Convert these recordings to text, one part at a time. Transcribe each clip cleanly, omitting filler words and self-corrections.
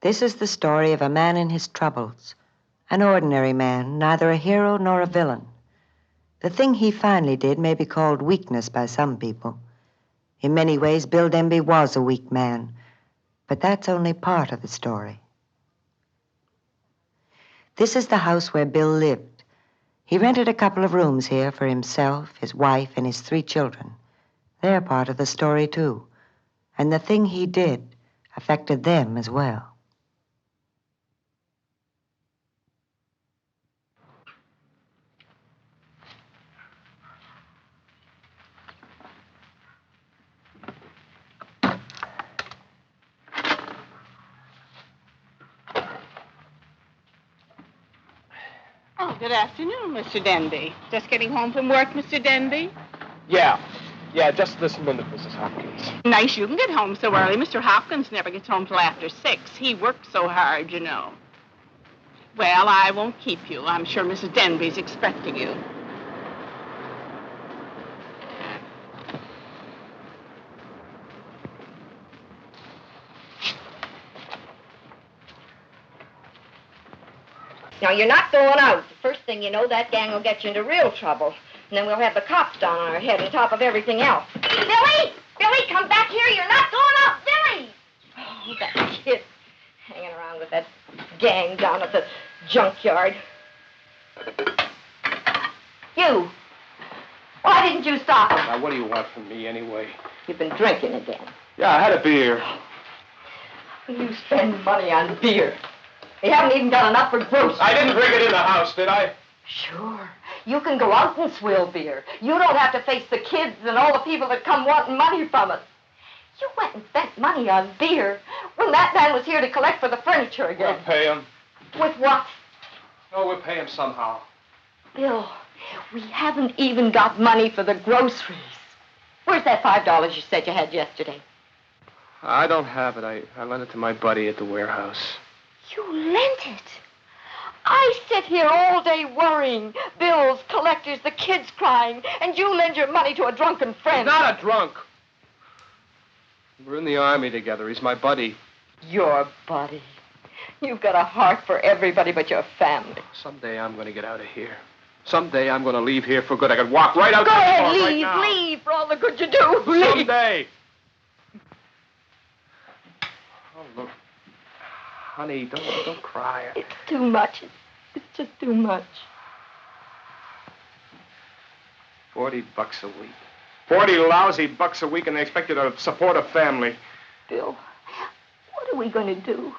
This is the story of a man in his troubles, an ordinary man, neither a hero nor a villain. The thing he finally did may be called weakness by some people. In many ways, Bill Denby was a weak man, but that's only part of the story. This is the house where Bill lived. He rented a couple of rooms here for himself, his wife, and his 3 children. They're part of the story, too. And the thing he did affected them as well. Oh, good afternoon, Mr. Denby. Just getting home from work, Mr. Denby? Yeah, just this minute, Mrs. Hopkins. Nice you can get home so early. Mr. Hopkins never gets home till after 6. He works so hard, you know. Well, I won't keep you. I'm sure Mrs. Denby's expecting you. Now, you're not going out. The first thing you know, that gang will get you into real trouble. And then we'll have the cops down on our head on top of everything else. Billy! Billy, come back here. You're not going out. Billy! Oh, that kid hanging around with that gang down at the junkyard. You! Why didn't you stop him? Now, what do you want from me, anyway? You've been drinking again. Yeah, I had a beer. You spend money on beer. You haven't even got enough for groceries. I didn't drink it in the house, did I? Sure. You can go out and swill beer. You don't have to face the kids and all the people that come wanting money from us. You went and spent money on beer when that man was here to collect for the furniture again. We'll pay him. With what? Oh, we'll pay him somehow. Bill, we haven't even got money for the groceries. Where's that $5 you said you had yesterday? I don't have it. I lent it to my buddy at the warehouse. You lent it? I sit here all day worrying. Bills, collectors, the kids crying, and you lend your money to a drunken friend. He's not a drunk. We're in the Army together. He's my buddy. Your buddy. You've got a heart for everybody but your family. Someday I'm going to get out of here. Someday I'm going to leave here for good. I could walk right out Go the ahead, door leave, right now. leave, for all the good you do. Leave. Someday. Oh, look. Honey, don't cry. It's too much. It's just too much. $40 a week. 40 lousy bucks a week, and they expect you to support a family. Bill, what are we going to do?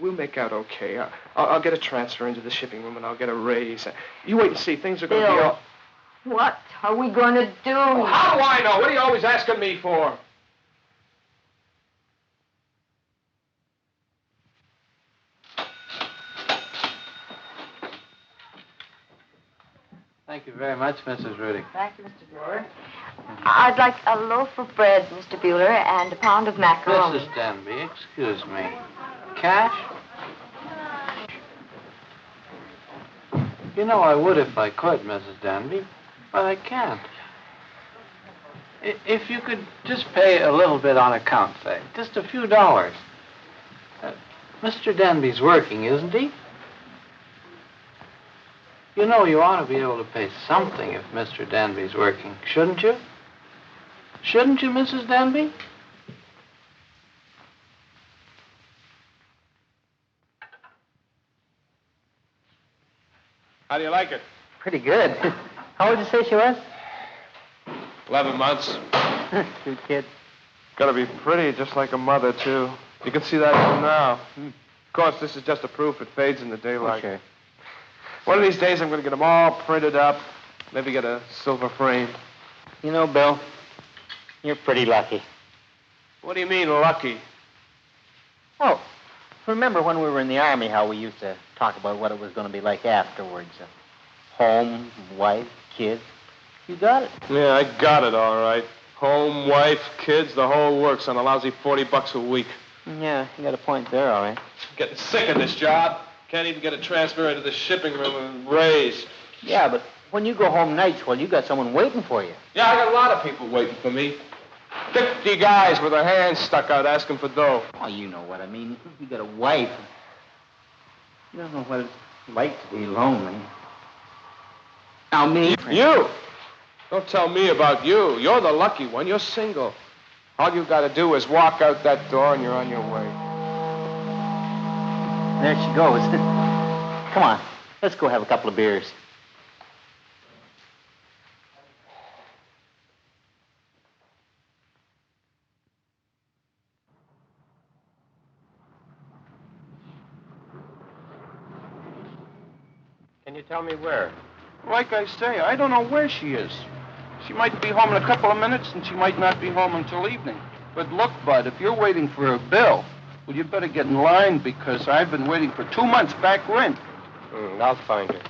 We'll make out okay. I'll get a transfer into the shipping room, and I'll get a raise. You wait and see. Things are going to be all... What are we going to do? Oh, how do I know? What are you always asking me for? Thank you very much, Mrs. Rudy. Thank you, Mr. Bueller. I'd like a loaf of bread, Mr. Bueller, and a pound of macaroni. Mrs. Denby, excuse me. Cash? You know I would if I could, Mrs. Denby, but I can't. If you could just pay a little bit on account, say, just a few dollars. Mr. Denby's working, isn't he? You know, you ought to be able to pay something if Mr. Denby's working, shouldn't you? Shouldn't you, Mrs. Denby? How do you like it? Pretty good. How old did you say she was? 11 months. Cute kid. Gotta be pretty, just like a mother, too. You can see that from now. Of course, this is just a proof it fades in the daylight. Okay. One of these days, I'm gonna get them all printed up. Maybe get a silver frame. You know, Bill, you're pretty lucky. What do you mean, lucky? Oh, remember when we were in the Army how we used to talk about what it was going to be like afterwards? Home, wife, kids. You got it. Yeah, I got it, all right. Home, wife, kids, the whole works on a lousy $40 a week. Yeah, you got a point there, all right. Getting sick of this job. Can't even get a transfer into the shipping room and raise. Yeah, but when you go home nights, well, you got someone waiting for you. Yeah, I got a lot of people waiting for me. 50 guys with their hands stuck out asking for dough. Oh, you know what I mean. You got a wife. You don't know what it's like to be lonely. Now, me. You! Don't tell me about you. You're the lucky one. You're single. All you got to do is walk out that door and you're on your way. There she goes. Come on, let's go have a couple of beers. Can you tell me where? Like I say, I don't know where she is. She might be home in a couple of minutes, and she might not be home until evening. But look, Bud, if you're waiting for a bill, well, you better get in line, because I've been waiting for 2 months back rent. I'll find her.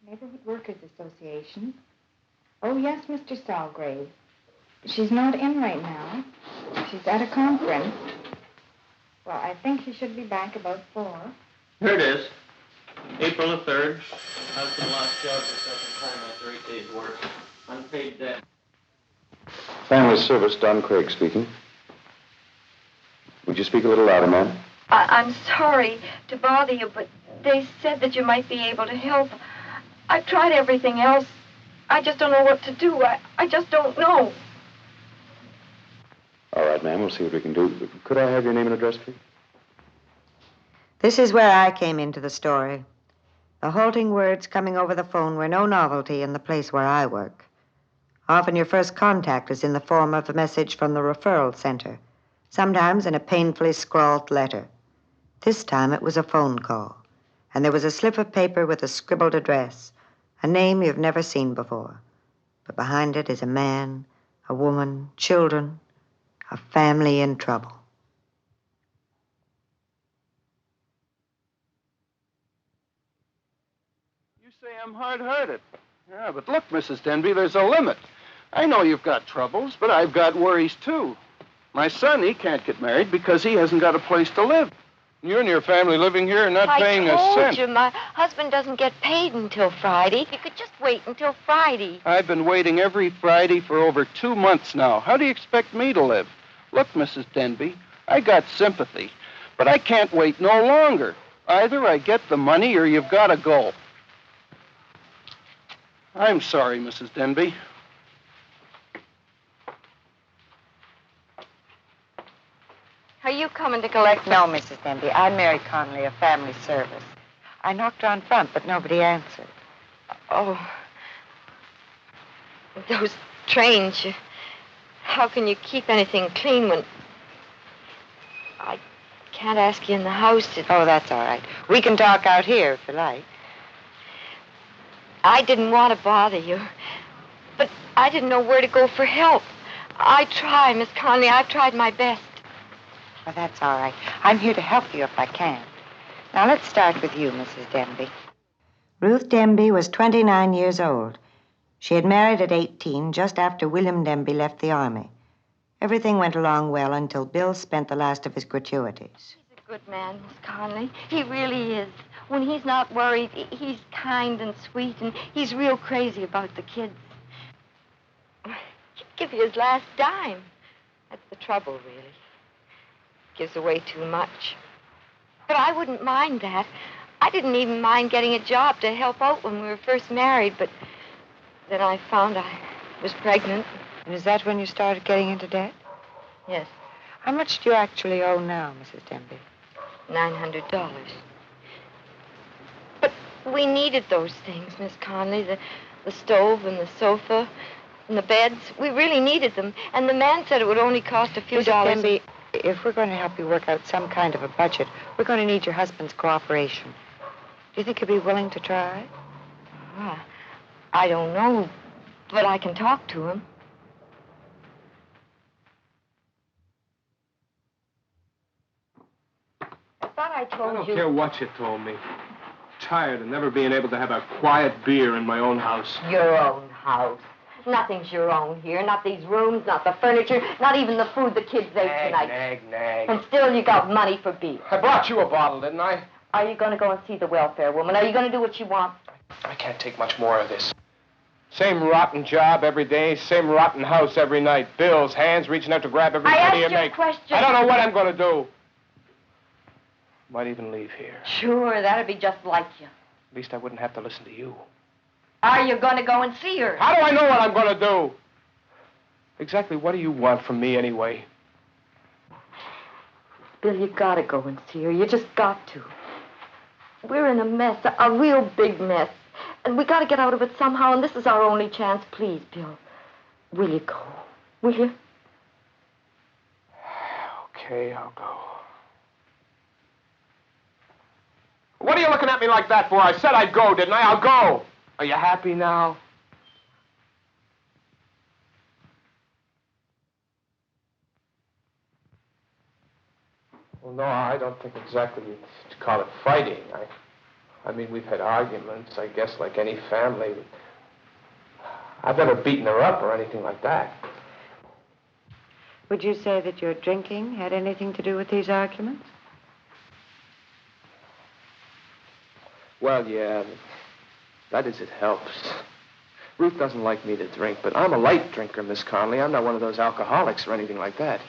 Neighborhood Workers Association. Oh, yes, Mr. Salgrave. She's not in right now. She's at a conference. Well, I think she should be back about 4. Here it is. April the 3rd. Husband lost job for second time after 8 days' work. Unpaid debt. Family Service, Don Craig speaking. Would you speak a little louder, ma'am? I'm sorry to bother you, but they said that you might be able to help. I've tried everything else. I just don't know what to do. I just don't know. All right, ma'am, we'll see what we can do. Could I have your name and address, please? This is where I came into the story. The halting words coming over the phone were no novelty in the place where I work. Often your first contact is in the form of a message from the referral center, sometimes in a painfully scrawled letter. This time it was a phone call, and there was a slip of paper with a scribbled address, a name you've never seen before. But behind it is a man, a woman, children, a family in trouble. You say I'm hard-hearted. Yeah, but look, Mrs. Denby, there's a limit. I know you've got troubles, but I've got worries, too. My son, he can't get married because he hasn't got a place to live. You and your family living here and not paying a cent. I told you, my husband doesn't get paid until Friday. You could just wait until Friday. I've been waiting every Friday for over 2 months now. How do you expect me to live? Look, Mrs. Denby, I got sympathy, but I can't wait no longer. Either I get the money or you've got to go. I'm sorry, Mrs. Denby. Are you coming to collect? No, Mrs. Denby. I'm Mary Conley of Family Service. I knocked on front, but nobody answered. Oh. Those trains. How can you keep anything clean when... I can't ask you in the house to... Oh, that's all right. We can talk out here if you like. I didn't want to bother you, but I didn't know where to go for help. I tried, Miss Conley. I've tried my best. Well, that's all right. I'm here to help you if I can. Now, let's start with you, Mrs. Denby. Ruth Denby was 29 years old. She had married at 18, just after William Denby left the Army. Everything went along well until Bill spent the last of his gratuities. He's a good man, Miss Conley. He really is. When he's not worried, he's kind and sweet, and he's real crazy about the kids. He'd give you his last dime. That's the trouble, really. Gives away too much. But I wouldn't mind that. I didn't even mind getting a job to help out when we were first married, but then I found I was pregnant. And is that when you started getting into debt? Yes. How much do you actually owe now, Mrs. Denby? $900. We needed those things, Miss Conley, the stove and the sofa and the beds. We really needed them. And the man said it would only cost a few dollars. Denby, if we're going to help you work out some kind of a budget, we're going to need your husband's cooperation. Do you think he'd be willing to try? I don't know, but I can talk to him. I thought I told you. I don't care what you told me. Tired of never being able to have a quiet beer in my own house. Your own house. Nothing's your own here. Not these rooms, not the furniture, not even the food the kids ate tonight. Nag. And still you got money for beer. I brought you a bottle, didn't I? Are you going to go and see the welfare woman? Are you going to do what she wants? I can't take much more of this. Same rotten job every day, same rotten house every night. Bills, hands reaching out to grab every penny you make. Question. I don't know what I'm going to do. Might even leave here. Sure, that'd be just like you. At least I wouldn't have to listen to you. Are you going to go and see her? How do I know what I'm going to do? Exactly what do you want from me anyway? Bill, you got to go and see her. You just got to. We're in a mess, a real big mess. And we got to get out of it somehow, and this is our only chance. Please, Bill. Will you go? Will you? Okay, I'll go. What are you looking at me like that for? I said I'd go, didn't I? I'll go. Are you happy now? Well, no, I don't think exactly you'd call it fighting. I mean, we've had arguments, I guess, like any family. I've never beaten her up or anything like that. Would you say that your drinking had anything to do with these arguments? Well, yeah. That is, it helps. Ruth doesn't like me to drink, but I'm a light drinker, Miss Conley. I'm not one of those alcoholics or anything like that.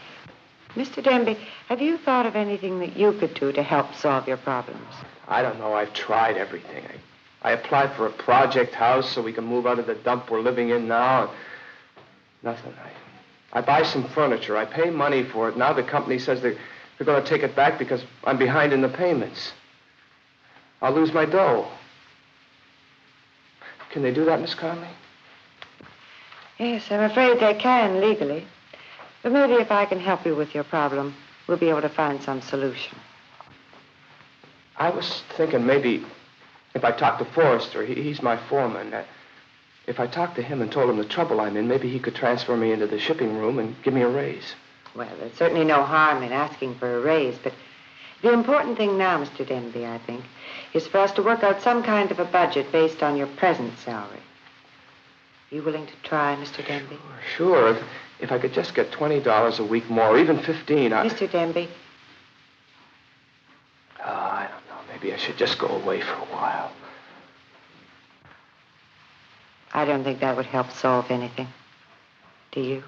Mr. Denby, have you thought of anything that you could do to help solve your problems? I don't know. I've tried everything. I applied for a project house so we can move out of the dump we're living in now. Nothing. I buy some furniture. I pay money for it. Now the company says they're going to take it back because I'm behind in the payments. I'll lose my dough. Can they do that, Miss Conley? Yes, I'm afraid they can, legally. But maybe if I can help you with your problem, we'll be able to find some solution. I was thinking maybe if I talked to Forrester, he's my foreman. If I talked to him and told him the trouble I'm in, maybe he could transfer me into the shipping room and give me a raise. Well, there's certainly no harm in asking for a raise, but the important thing now, Mr. Denby, I think, is for us to work out some kind of a budget based on your present salary. You willing to try, Mr. Denby? Sure. If I could just get $20 a week more, or even 15, Mr. Denby? I don't know. Maybe I should just go away for a while. I don't think that would help solve anything. Do you?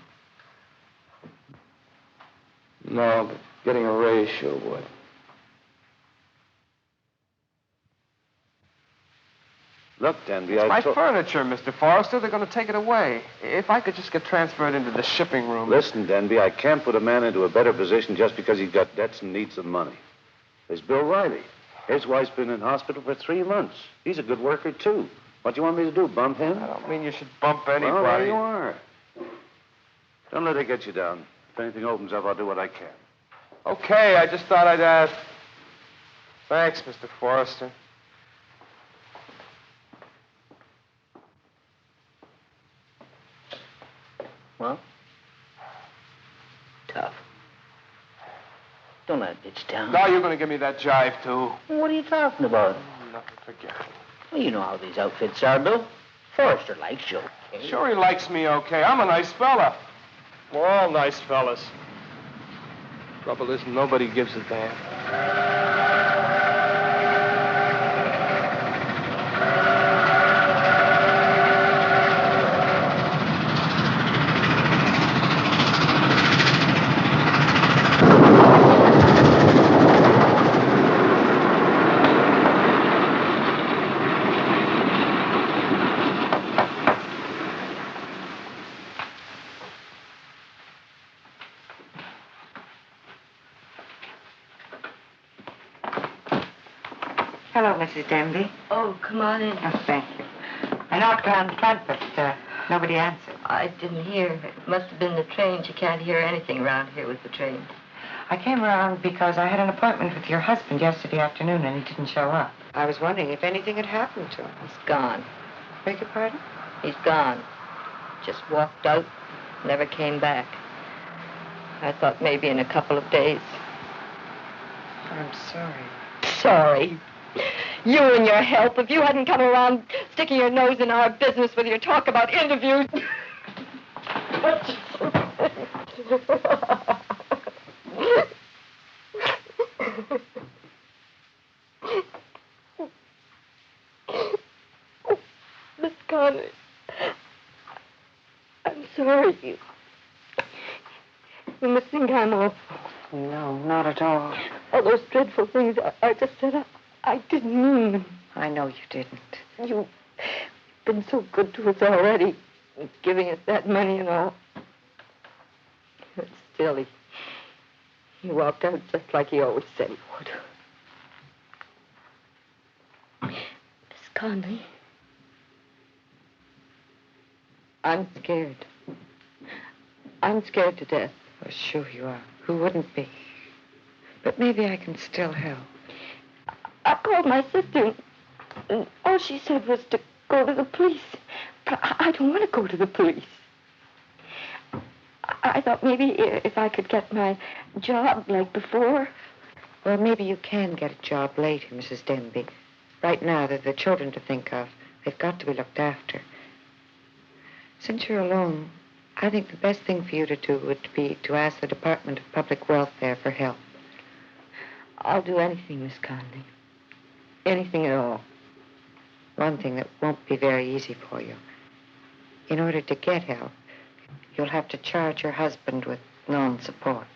No, but getting a raise sure would. Look, Denby, It's my furniture, Mr. Forrester. They're going to take it away. If I could just get transferred into the shipping room. Listen, Denby, I can't put a man into a better position just because he's got debts and needs some money. There's Bill Riley. His wife's been in hospital for 3 months. He's a good worker, too. What do you want me to do, bump him? I don't mean you should bump anybody. Well, there you are. Don't let it get you down. If anything opens up, I'll do what I can. Okay, I just thought I'd ask. Thanks, Mr. Forrester. Well? Tough. Don't let it get you down. No, you're going to give me that jive, too. What are you talking about? Nothing, forget it. Well, you know how these outfits are, Bill. Forrester likes you, okay? Sure he likes me okay. I'm a nice fella. We're all nice fellas. Trouble is, nobody gives a damn. Hello, Mrs. Denby. Oh, come on in. Oh, thank you. I knocked around front, but nobody answered. I didn't hear. It must have been the train. You can't hear anything around here with the train. I came around because I had an appointment with your husband yesterday afternoon, and he didn't show up. I was wondering if anything had happened to him. He's gone. Beg your pardon? He's gone. Just walked out, never came back. I thought maybe in a couple of days. I'm sorry. Sorry. You and your help, if you hadn't come around sticking your nose in our business with your talk about interviews. Miss Conley, I'm sorry. You must think I'm awful. No, not at all. All those dreadful things I just said, I didn't mean them. I know you didn't. You've been so good to us already, giving us that money and all. But still, he walked out just like he always said he would. Miss Conley, I'm scared. I'm scared to death. Well, sure you are. Who wouldn't be? But maybe I can still help. I called my sister, and all she said was to go to the police. But I don't want to go to the police. I thought maybe if I could get my job like before. Well, maybe you can get a job later, Mrs. Denby. Right now, there are the children to think of. They've got to be looked after. Since you're alone, I think the best thing for you to do would be to ask the Department of Public Welfare for help. I'll do anything, Miss Conley. Anything at all. One thing that won't be very easy for you. In order to get help, you'll have to charge your husband with non-support.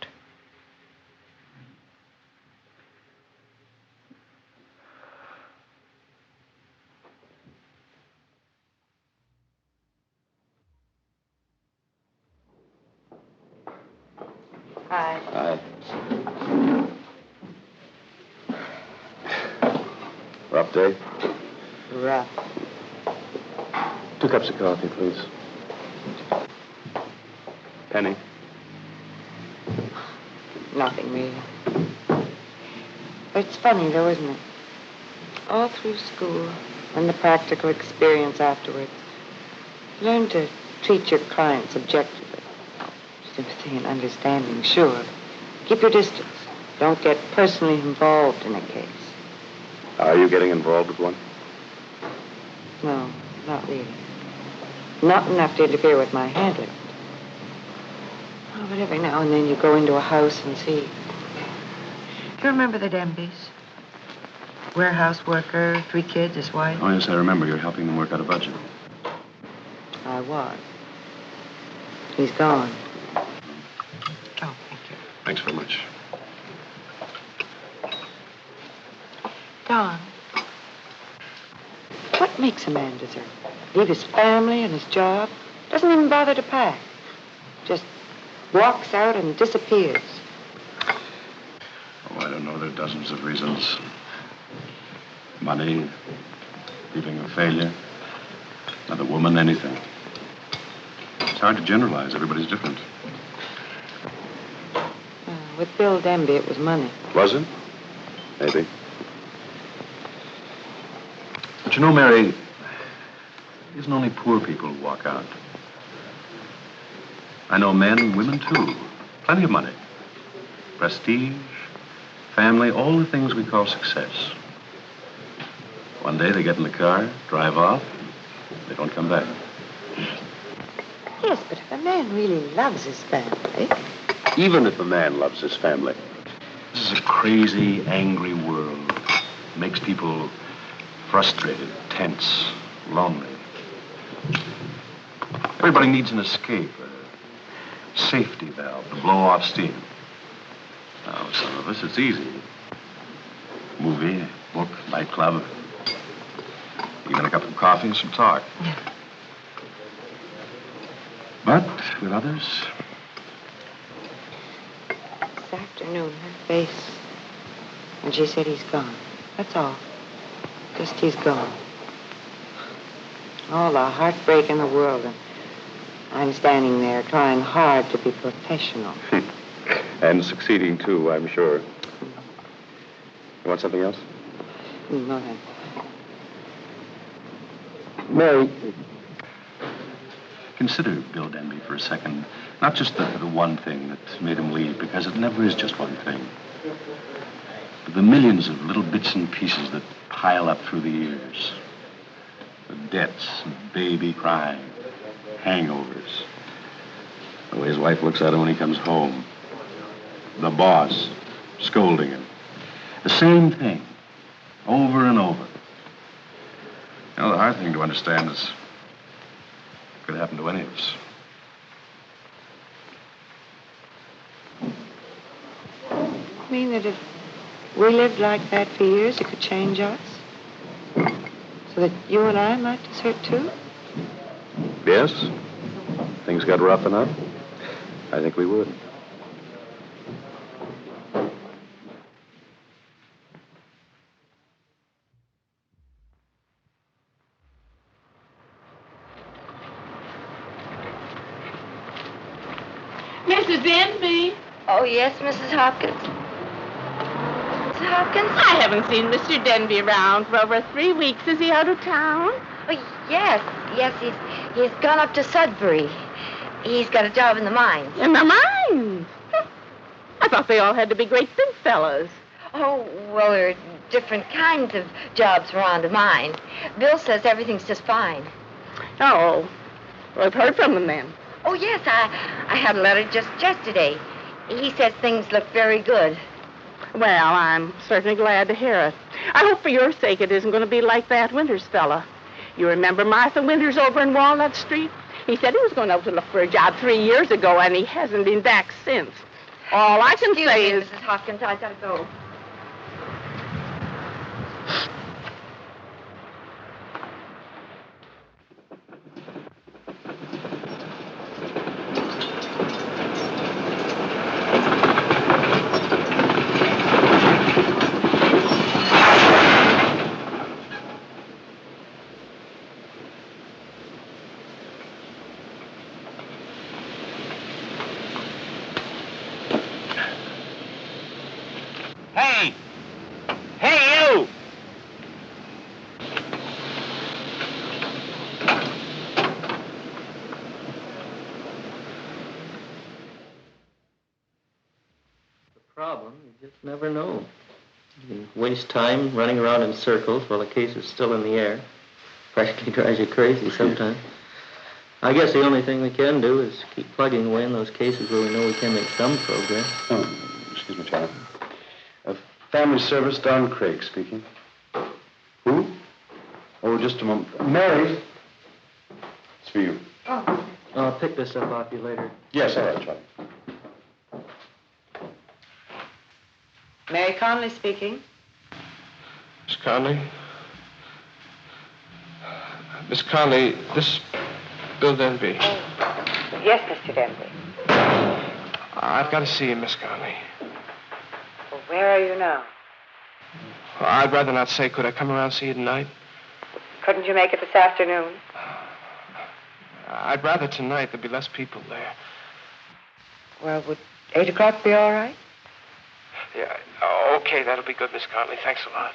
Hi. Hi. Rough day? Rough. 2 cups of coffee, please. Penny? Nothing, really. But it's funny, though, isn't it? All through school and the practical experience afterwards, you learn to treat your clients objectively. Sympathy and understanding, sure. Keep your distance. Don't get personally involved in a case. Are you getting involved with one? No, not really. Not enough to interfere with my handling. Oh, but every now and then you go into a house and see. Do you remember the Denbys? Warehouse worker, 3 kids, his wife. Oh, yes, I remember. You're helping them work out a budget. I was. He's gone. Oh, thank you. Thanks very much. Don, what makes a man desert? Leave his family and his job? Doesn't even bother to pack. Just walks out and disappears. Oh, I don't know. There are dozens of reasons. Money, feeling of failure, another woman, anything. It's hard to generalize. Everybody's different. With Bill Denby, it was money. Was it? Maybe. But you know, Mary, it isn't only poor people who walk out. I know men and women, too. Plenty of money. Prestige, family, all the things we call success. One day they get in the car, drive off, they don't come back. Yes, but if a man really loves his family... Even if a man loves his family. This is a crazy, angry world. It makes people frustrated, tense, lonely. Everybody needs an escape, a safety valve to blow off steam. Now, some of us, it's easy. Movie, book, nightclub. Even a cup of coffee and some talk. Yeah. But with others... This afternoon, her face. And she said he's gone. That's all. Just he's gone. All the heartbreak in the world. And I'm standing there trying hard to be professional. And succeeding, too, I'm sure. You want something else? No, thanks. Mary, consider Bill Denby for a second. Not just the one thing that made him leave, because it never is just one thing. But the millions of little bits and pieces that pile up through the years. The debts, baby crying, hangovers. The way his wife looks at him when he comes home. The boss scolding him. The same thing, over and over. You know, the hard thing to understand is it could happen to any of us. You mean that if we lived like that for years, it could change us? So that you and I might desert too? Yes? Things got rough enough? I think we would. Mrs. Denby. Oh, yes, Mrs. Hopkins. Mrs. Hopkins? I haven't seen Mr. Denby around for over 3 weeks. Is he out of town? Oh, yes. Yes, he's gone up to Sudbury. He's got a job in the mines. In the mines? I thought they all had to be great big fellas. Oh, well, there are different kinds of jobs around a mine. Bill says everything's just fine. Oh, well, I've heard from him then. Oh, yes, I had a letter just yesterday. He says things look very good. Well, I'm certainly glad to hear it. I hope for your sake it isn't going to be like that Winters fella. You remember Martha Winters over in Walnut Street? He said he was going out to look for a job 3 years ago, and he hasn't been back since. All I can say is... Mrs. Hopkins, I gotta go. Hey! Hey, you! The problem, you just never know. You waste time running around in circles while the case is still in the air. Practically drives you crazy sometimes. I guess the only thing we can do is keep plugging away in those cases where we know we can make some progress. Oh, excuse me, Charlie. Family Service, Don Craig speaking. Who? Oh, just a moment. Mary. It's for you. Oh. I'll pick this up off you later. Yes, all right, Charlie. Mary Conley speaking. Miss Conley? Miss Conley, this Bill Denby. Yes, Mr. Denby. I've got to see you, Miss Conley. Well, where are you now? I'd rather not say. Could I come around and see you tonight? Couldn't you make it this afternoon? I'd rather tonight. There'd be less people there. Well, would 8 o'clock be all right? Yeah, okay, that'll be good, Miss Conley. Thanks a lot.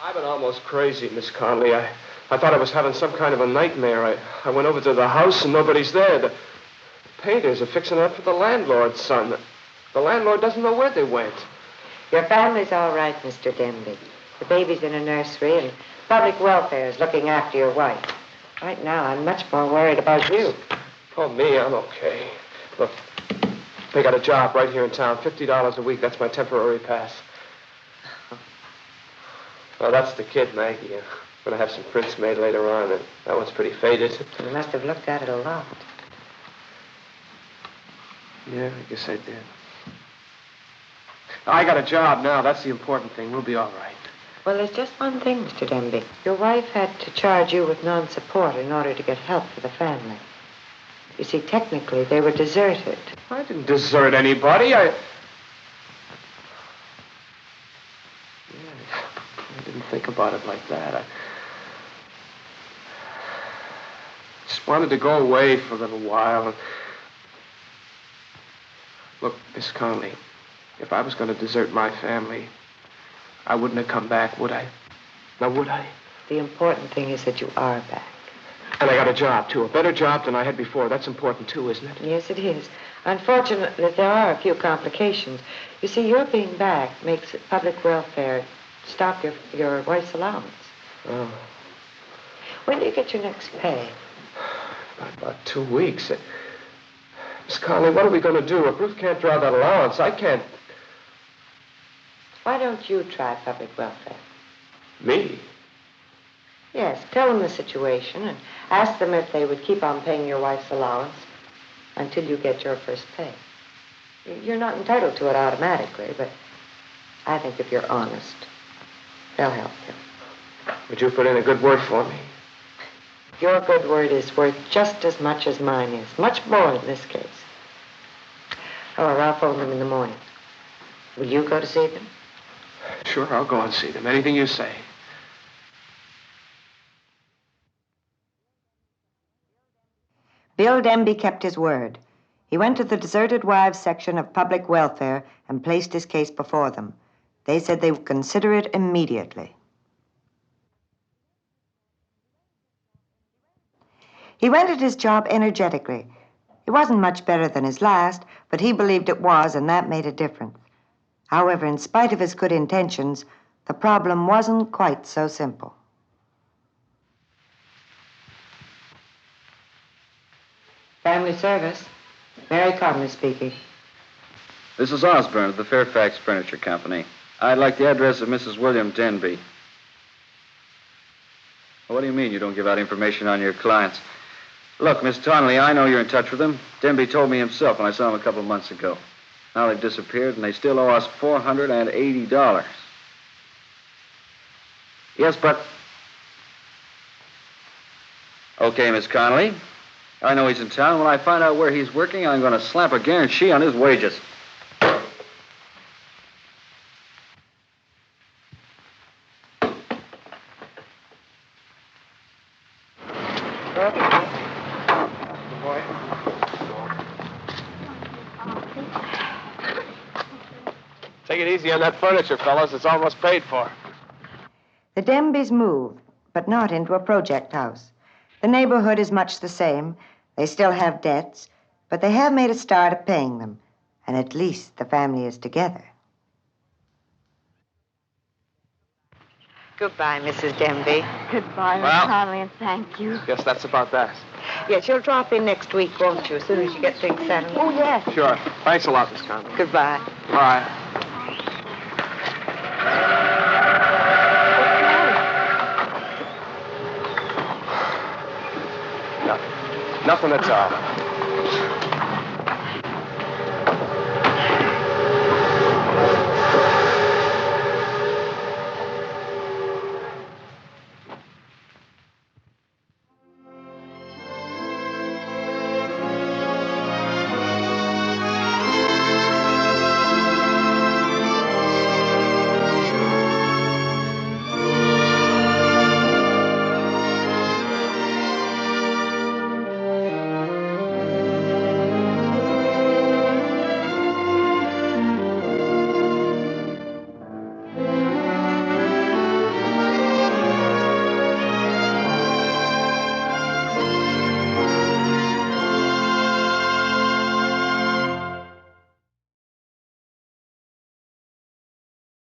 I've been almost crazy, Miss Conley. I thought I was having some kind of a nightmare. I went over to the house and nobody's there. The painters are fixing it up for the landlord's son. The landlord doesn't know where they went. Your family's all right, Mr. Denby. The baby's in a nursery, and public welfare is looking after your wife. Right now, I'm much more worried about you. Oh, me, I'm okay. Look, they got a job right here in town, $50 a week. That's my temporary pass. Well, that's the kid, Maggie. I'm going to have some prints made later on, and that one's pretty faded. You must have looked at it a lot. Yeah, I guess I did. I got a job now. That's the important thing. We'll be all right. Well, there's just one thing, Mr. Denby. Your wife had to charge you with non-support in order to get help for the family. You see, technically, they were deserted. I didn't desert anybody. I didn't think about it like that. I just wanted to go away for a little while. Look, Miss Conley, if I was going to desert my family, I wouldn't have come back, would I? Now, would I? The important thing is that you are back. And I got a job, too. A better job than I had before. That's important, too, isn't it? Yes, it is. Unfortunately, there are a few complications. You see, your being back makes it public welfare stop your wife's allowance. Oh. When do you get your next pay? About 2 weeks. Miss Conley, what are we going to do? If Ruth can't draw that allowance, I can't. Why don't you try public welfare? Me? Yes, tell them the situation and ask them if they would keep on paying your wife's allowance until you get your first pay. You're not entitled to it automatically, but I think if you're honest, they'll help you. Would you put in a good word for me? Your good word is worth just as much as mine is. Much more in this case. Oh, well, I'll phone them in the morning. Will you go to see them? Sure, I'll go and see them. Anything you say. Bill Denby kept his word. He went to the deserted wives section of public welfare and placed his case before them. They said they would consider it immediately. He went at his job energetically. It wasn't much better than his last, but he believed it was, and that made a difference. However, in spite of his good intentions, the problem wasn't quite so simple. Family service. Mary Conley speaking. This is Osborne of the Fairfax Furniture Company. I'd like the address of Mrs. William Denby. What do you mean you don't give out information on your clients? Look, Miss Tonley, I know you're in touch with them. Denby told me himself when I saw him a couple of months ago. Now they've disappeared, and they still owe us $480. Yes, but... Okay, Miss Connolly. I know he's in town. When I find out where he's working, I'm going to slap a guarantee on his wages. Take it easy on that furniture, fellas. It's almost paid for. The Denbys moved, but not into a project house. The neighborhood is much the same. They still have debts, but they have made a start at paying them. And at least the family is together. Goodbye, Mrs. Denby. Goodbye, Miss Well. Conley, and thank you. Guess that's about that. Yes, you'll drop in next week, won't you, as soon as you get things settled? Oh, yes. Sure. Thanks a lot, Miss Conley. Goodbye. Bye. Nothing at all.